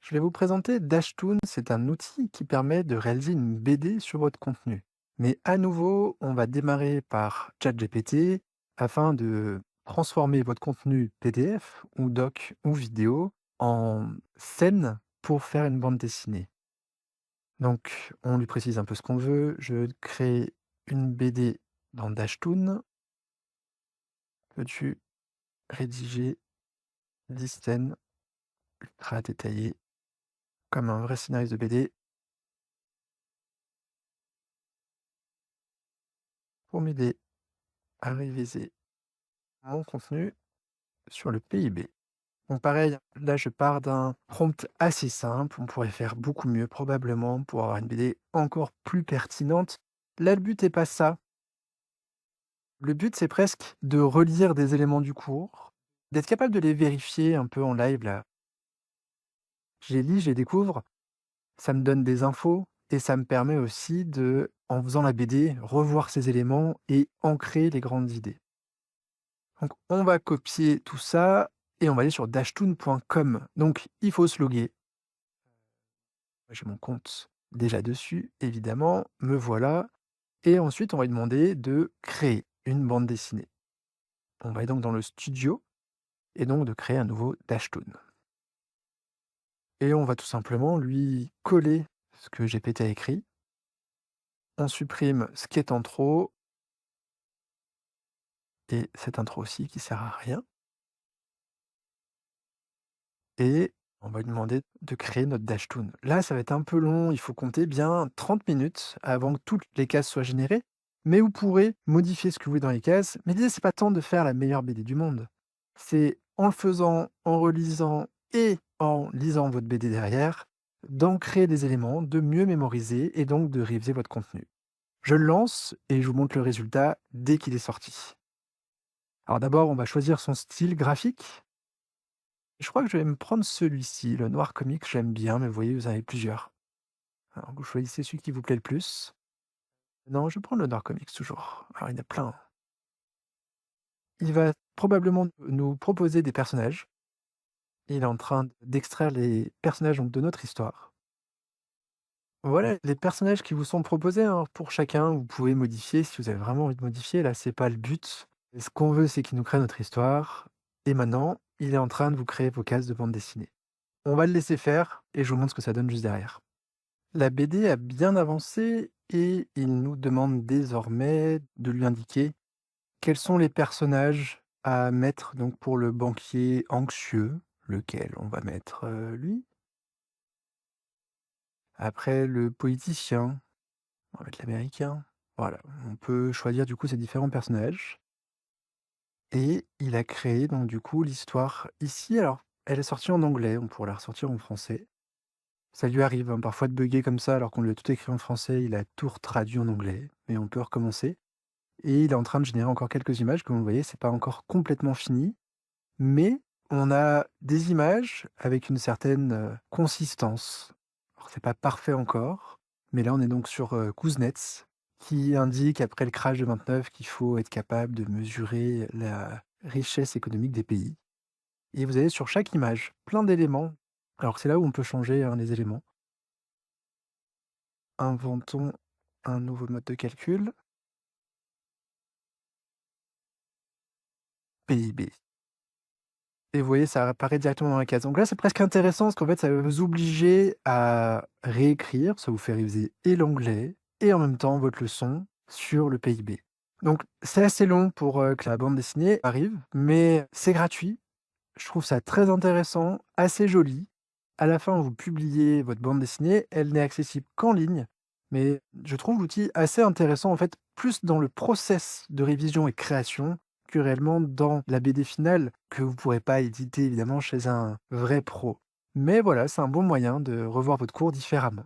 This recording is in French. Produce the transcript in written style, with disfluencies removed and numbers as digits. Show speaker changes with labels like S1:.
S1: Je vais vous présenter Dashtoon, c'est un outil qui permet de réaliser une BD sur votre contenu. Mais à nouveau, on va démarrer par ChatGPT afin de transformer votre contenu PDF ou doc ou vidéo en scène pour faire une bande dessinée. Donc, on lui précise un peu ce qu'on veut. Je crée une BD dans Dashtoon. Peux-tu rédiger 10 scènes ultra détaillées comme un vrai scénariste de BD pour m'aider à réviser mon contenu sur le PIB. Bon, pareil, là, je pars d'un prompt assez simple. On pourrait faire beaucoup mieux, probablement, pour avoir une BD encore plus pertinente. Là, le but n'est pas ça. Le but, c'est presque de relire des éléments du cours, d'être capable de les vérifier un peu en live, là. Je les lis, je les découvre, ça me donne des infos et ça me permet aussi de, en faisant la BD, revoir ces éléments et ancrer les grandes idées. Donc, on va copier tout ça et on va aller sur dashtoon.com. Donc, il faut se loguer. J'ai mon compte déjà dessus, évidemment. Me voilà. Et ensuite, on va lui demander de créer une bande dessinée. On va aller donc dans le studio et donc de créer un nouveau Dashtoon. Et on va tout simplement lui coller ce que GPT a écrit. On supprime ce qui est en trop et cette intro aussi qui sert à rien. Et on va lui demander de créer notre Dashtoon. Là, ça va être un peu long, il faut compter bien 30 minutes avant que toutes les cases soient générées, mais vous pourrez modifier ce que vous voulez dans les cases. Mais l'idée, c'est pas tant de faire la meilleure BD du monde. C'est en le faisant, en relisant et en lisant votre BD derrière, d'ancrer des éléments, de mieux mémoriser et donc de réviser votre contenu. Je le lance et je vous montre le résultat dès qu'il est sorti. Alors d'abord, on va choisir son style graphique. Je crois que je vais me prendre celui-ci, le noir comique, j'aime bien, mais vous voyez, vous en avez plusieurs. Alors vous choisissez celui qui vous plaît le plus. Non, je prends le noir comics toujours. Alors il y en a plein. Il va probablement nous proposer des personnages. Il est en train d'extraire les personnages donc, de notre histoire. Voilà les personnages qui vous sont proposés, hein. Pour chacun, vous pouvez modifier si vous avez vraiment envie de modifier. Là, c'est pas le but. Ce qu'on veut, c'est qu'il nous crée notre histoire. Et maintenant, il est en train de vous créer vos cases de bande dessinée. On va le laisser faire et je vous montre ce que ça donne juste derrière. La BD a bien avancé et il nous demande désormais de lui indiquer quels sont les personnages à mettre donc pour le banquier anxieux, lequel on va mettre lui. Après le politicien, on va mettre l'américain. Voilà, on peut choisir du coup ces différents personnages. Et il a créé donc du coup l'histoire ici. Alors, elle est sortie en anglais, on pourra la ressortir en français. Ça lui arrive, hein, parfois de bugger comme ça alors qu'on lui a tout écrit en français, il a tout traduit en anglais, mais on peut recommencer. Et il est en train de générer encore quelques images, comme vous le voyez, c'est pas encore complètement fini, mais on a des images avec une certaine consistance. Alors c'est pas parfait encore, mais là on est donc sur Kuznets, qui indique après le crash de 29 qu'il faut être capable de mesurer la richesse économique des pays. Et vous avez sur chaque image plein d'éléments. Alors c'est là où on peut changer hein, les éléments. Inventons un nouveau mode de calcul. PIB. Et vous voyez, ça apparaît directement dans la case. Donc là, c'est presque intéressant parce qu'en fait, ça va vous obliger à réécrire. Ça vous fait réviser et l'anglais et en même temps votre leçon sur le PIB. Donc c'est assez long pour que la bande dessinée arrive, mais c'est gratuit. Je trouve ça très intéressant, assez joli. À la fin, vous publiez votre bande dessinée. Elle n'est accessible qu'en ligne, mais je trouve l'outil assez intéressant, en fait, plus dans le process de révision et création que réellement dans la BD finale, que vous ne pourrez pas éditer évidemment chez un vrai pro. Mais voilà, c'est un bon moyen de revoir votre cours différemment.